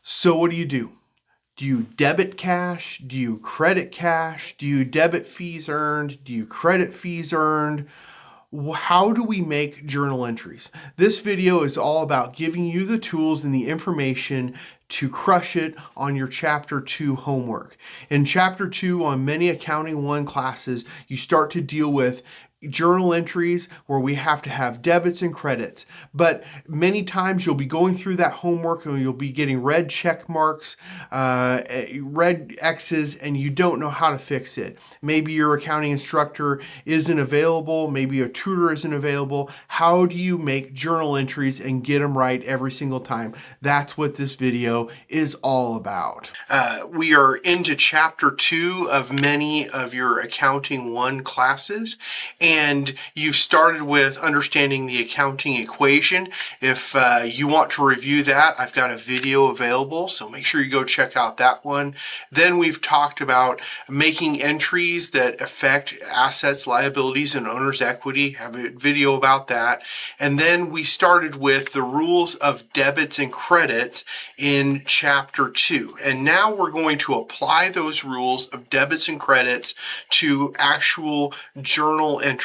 So what do you do? Do you debit cash? Do you credit cash? Do you debit fees earned? Do you credit fees earned? How do we make journal entries? This video is all about giving you the tools and the information to crush it on your Chapter 2 homework. In Chapter 2 on many Accounting 1 classes, you start to deal with journal entries where we have to have debits and credits. But many times you'll be going through that homework and you'll be getting red check marks, red X's, and you don't know how to fix it. Maybe your accounting instructor isn't available. Maybe a tutor isn't available. How do you make journal entries and get them right every single time? That's what this video is all about. We are into Chapter 2 of many of your Accounting 1 classes, and you've started with understanding the accounting equation. If you want to review that, I've got a video available, so make sure you go check out that one. Then we've talked about making entries that affect assets, liabilities, and owner's equity. I have a video about that. And then we started with the rules of debits and credits in Chapter 2. And now we're going to apply those rules of debits and credits to actual journal entries.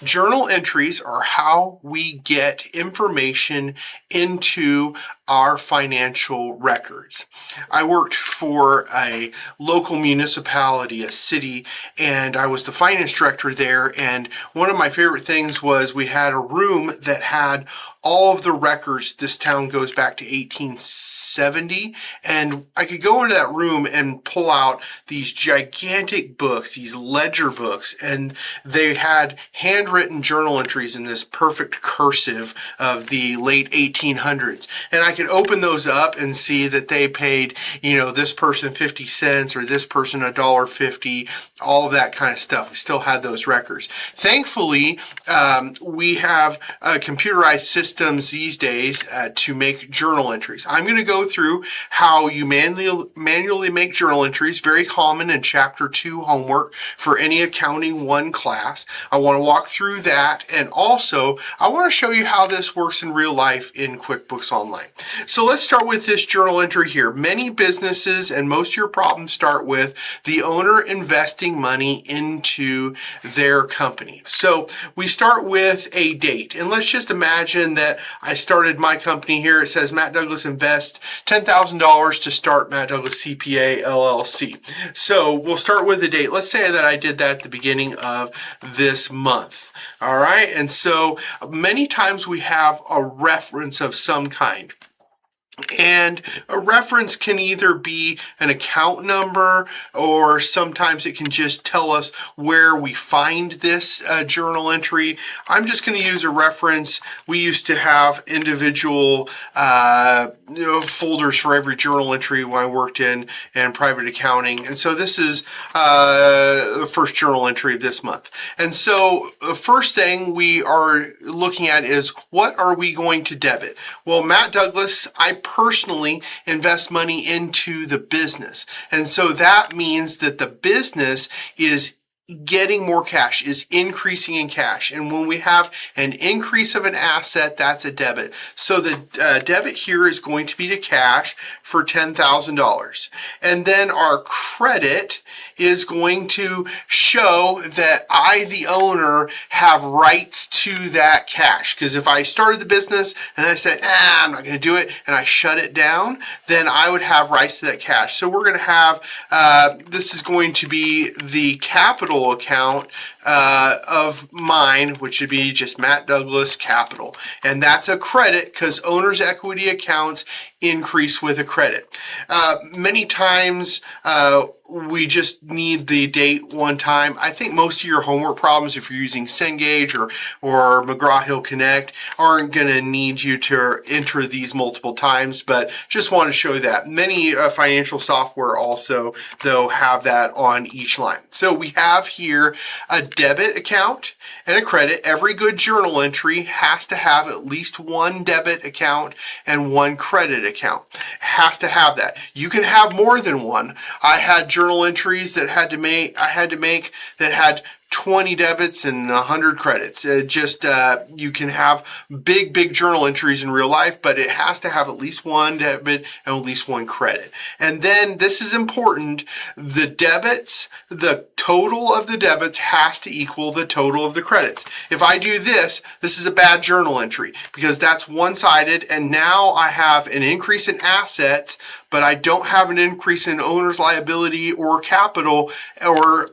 Journal entries are how we get information into our financial records. I worked for a local municipality, a city, and I was the finance director there. And one of my favorite things was we had a room that had all of the records. This town goes back to 1870, and I could go into that room and pull out these gigantic books, these ledger books, and they had handwritten journal entries in this perfect cursive of the late 1800s. And I could open those up and see that they paid, this person 50 cents or this person $1.50, all of that kind of stuff. We still had those records. Thankfully, we have computerized systems these days to make journal entries. I'm going to go through how you manually make journal entries, very common in Chapter 2 homework for any Accounting 1 class. I want to walk through that, and also I want to show you how this works in real life in QuickBooks Online. So let's start with this journal entry here. Many businesses and most of your problems start with the owner investing money into their company. So we start with a date, and let's just imagine that I started my company here. It says Matt Douglas invest $10,000 to start Matt Douglas CPA LLC. So we'll start with the date. Let's say that I did that at the beginning of this month. All right, and so many times we have a reference of some kind. And a reference can either be an account number, or sometimes it can just tell us where we find this journal entry. I'm just going to use a reference. We used to have individual folders for every journal entry when I worked in private accounting. And so this is the first journal entry of this month. And so the first thing we are looking at is, what are we going to debit? Well, Matt Douglas, I personally invest money into the business. And so that means that the business is getting more cash, is increasing in cash. And when we have an increase of an asset, that's a debit. So the debit here is going to be to cash for $10,000. And then our credit is going to show that I, the owner, have rights to that cash. Because if I started the business and I said, I'm not going to do it, and I shut it down, then I would have rights to that cash. So we're going to have, this is going to be the capital account of mine, which would be just Matt Douglas Capital. And that's a credit because owner's equity accounts increase with a credit. Many times we just need the date one time. I think most of your homework problems, if you're using Cengage or McGraw-Hill Connect, aren't going to need you to enter these multiple times, but just want to show that. Many financial software also, though, have that on each line. So we have here a debit account and a credit. Every good journal entry has to have at least one debit account and one credit account. Has to have that. You can have more than one. I had journal entries that I had to make that had 20 debits and 100 credits. You can have big journal entries in real life, but it has to have at least one debit and at least one credit. And then this is important, the total of the debits has to equal the total of the credits. If I do this is a bad journal entry because that's one-sided, and now I have an increase in assets, but I don't have an increase in owner's liability or capital or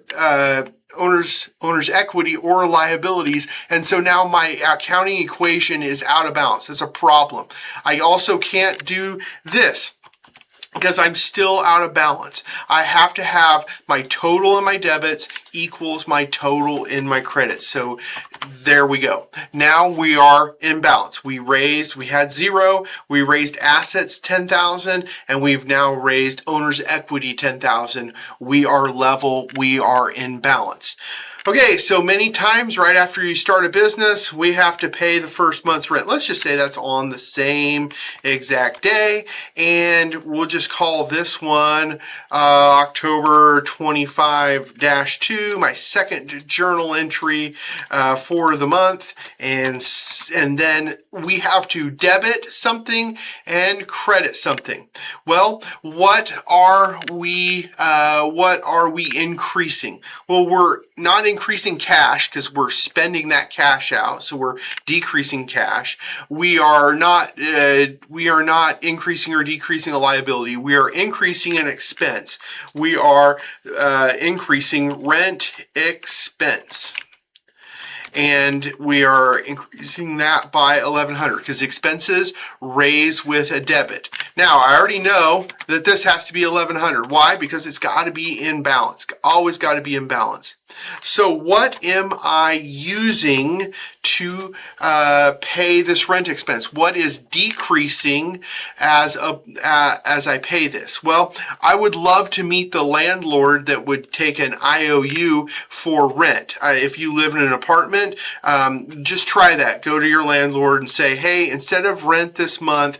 owner's equity or liabilities, and so now my accounting equation is out of balance. That's a problem. I also can't do this because I'm still out of balance. I have to have my total in my debits equals my total in my credits. So there we go. Now we are in balance. We had 0, we raised assets 10,000, and we've now raised owner's equity 10,000. We are level, we are in balance. Okay, so many times right after you start a business, we have to pay the first month's rent. Let's just say that's on the same exact day, and we'll just call this one October 25-2, my second journal entry for the month, and then we have to debit something and credit something. Well, what are we increasing? Well, we're not increasing cash because we're spending that cash out, so we're decreasing cash. We are not increasing or decreasing a liability. We are increasing an expense. We are increasing rent expense. And we are increasing that by $1,100 because expenses raise with a debit. Now, I already know that this has to be $1,100. Why? Because it's got to be in balance. Always got to be in balance. So what am I using to pay this rent expense? What is decreasing as I pay this? Well, I would love to meet the landlord that would take an IOU for rent. If you live in an apartment, just try that. Go to your landlord and say, hey, instead of rent this month,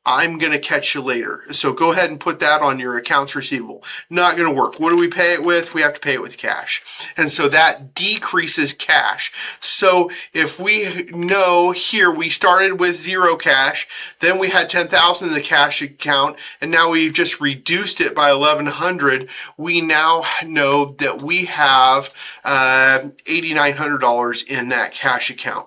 I'm going to catch you later. So go ahead and put that on your accounts receivable. Not going to work. What do we pay it with? We have to pay it with cash. And so that decreases cash. So if we know here we started with 0 cash, then we had 10,000 in the cash account, and now we've just reduced it by 1,100. We now know that we have $8,900 in that cash account.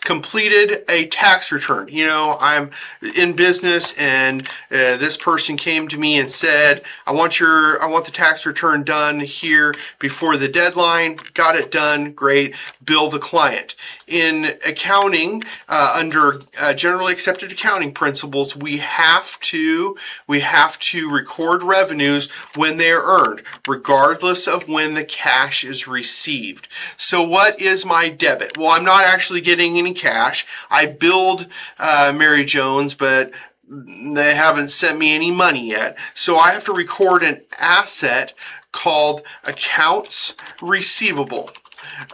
Completed a tax return. You know, I'm in business, and this person came to me and said, I want the tax return done here before the deadline. Got it done. Great. Bill the client. In accounting, under generally accepted accounting principles, we have to record revenues when they are earned, regardless of when the cash is received. So what is my debit? Well, I'm not actually getting any cash. I billed Mary Jones, but they haven't sent me any money yet. So I have to record an asset called accounts receivable.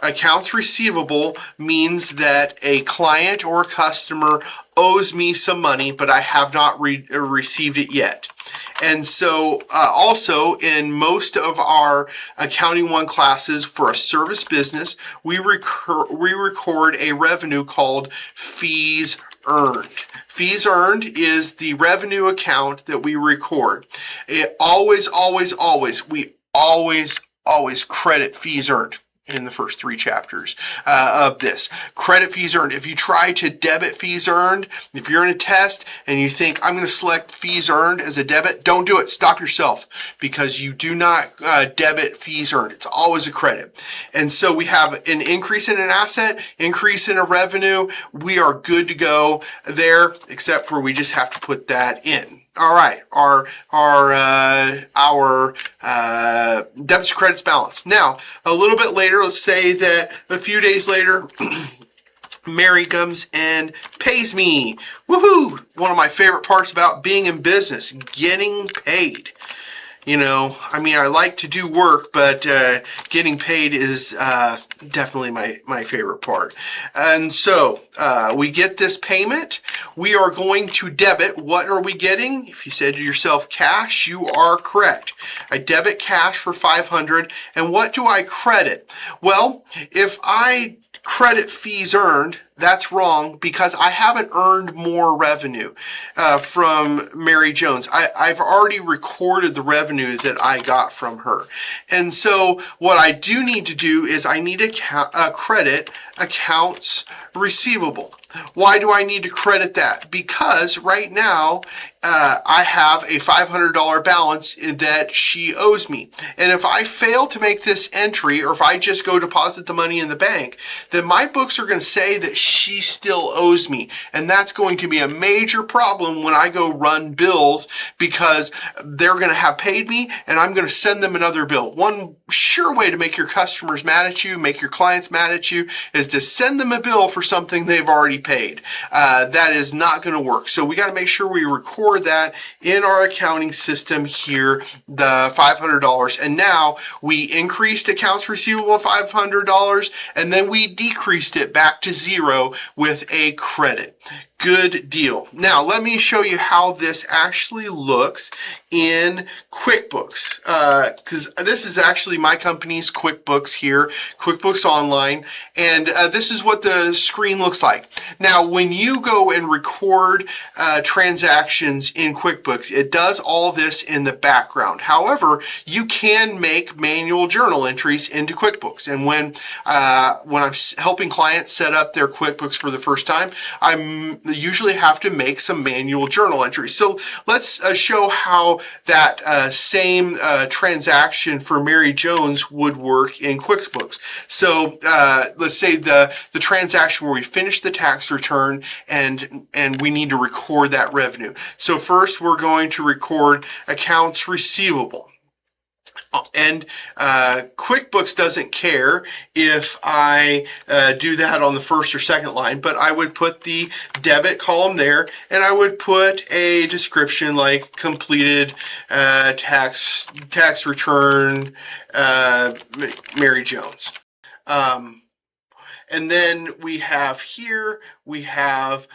Accounts receivable means that a client or customer owes me some money, but I have not received it yet. And so also in most of our Accounting 1 classes for a service business, we record a revenue called fees earned. Fees earned is the revenue account that we record. It always credit fees earned in the first 3 chapters of this. Credit fees earned. If you try to debit fees earned, if you're in a test and you think I'm going to select fees earned as a debit, don't do it. Stop yourself, because you do not debit fees earned. It's always a credit. And so we have an increase in an asset, increase in a revenue. We are good to go there, except for we just have to put that in. All right, our debits credits balance. Now, a little bit later, let's say that a few days later, Mary comes and pays me. Woohoo! One of my favorite parts about being in business, getting paid. I mean, I like to do work, but getting paid is definitely my favorite part. And so we get this payment. We are going to debit. What are we getting? If you said to yourself cash, you are correct. I debit cash for 500. And what do I credit? Well, if I credit fees earned, that's wrong because I haven't earned more revenue from Mary Jones. I've already recorded the revenue that I got from her. And so what I do need to do is I need to credit accounts receivable. Why do I need to credit that? Because right now I have a $500 balance that she owes me. And if I fail to make this entry, or if I just go deposit the money in the bank, then my books are going to say that she still owes me. And that's going to be a major problem when I go run bills, because they're going to have paid me and I'm going to send them another bill. One sure way to make your customers mad at you, make your clients mad at you, is to send them a bill for something they've already paid. That is not going to work. So we got to make sure we record that in our accounting system here, the $500. And now we increased accounts receivable $500, and then we decreased it back to zero with a credit. Good deal. Now, let me show you how this actually looks in QuickBooks, because this is actually my company's QuickBooks here, QuickBooks Online, and this is what the screen looks like. Now, when you go and record transactions in QuickBooks, it does all this in the background. However, you can make manual journal entries into QuickBooks, and when I'm helping clients set up their QuickBooks for the first time, I'm usually have to make some manual journal entries. So let's show how that same transaction for Mary Jones would work in QuickBooks. So let's say the transaction where we finish the tax return and we need to record that revenue. So first we're going to record accounts receivable. And QuickBooks doesn't care if I do that on the first or second line, but I would put the debit column there, and I would put a description like completed tax return Mary Jones. And then we have here, we would have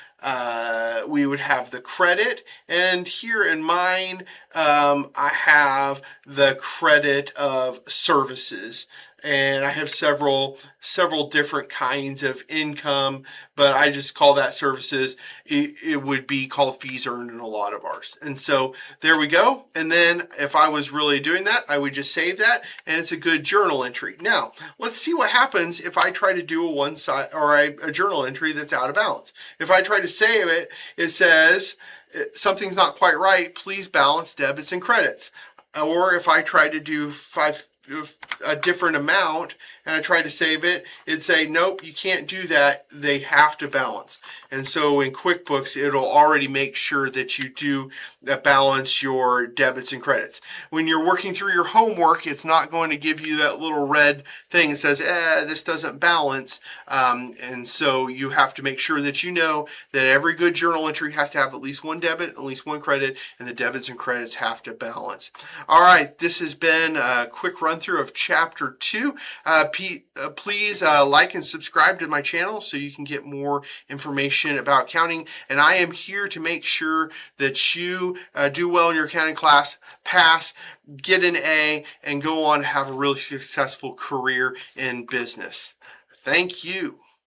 the credit, and here in mine, I have the credit of services. And I have several different kinds of income, but I just call that services. It would be called fees earned in a lot of ours. And so there we go. And then if I was really doing that, I would just save that, and it's a good journal entry. Now, let's see what happens if I try to do a journal entry that's out of balance. If I try to save it, it says something's not quite right. Please balance debits and credits. Or if I try to do a different amount and I try to save it, it'd say, nope, you can't do that. They have to balance. And so in QuickBooks, it'll already make sure that you do balance your debits and credits. When you're working through your homework, it's not going to give you that little red thing that says, this doesn't balance. And so you have to make sure that you know that every good journal entry has to have at least one debit, at least one credit, and the debits and credits have to balance. All right, this has been a quick run through of chapter 2. Please like and subscribe to my channel so you can get more information about accounting. And I am here to make sure that you do well in your accounting class, pass, get an A, and go on to have a really successful career in business. Thank you.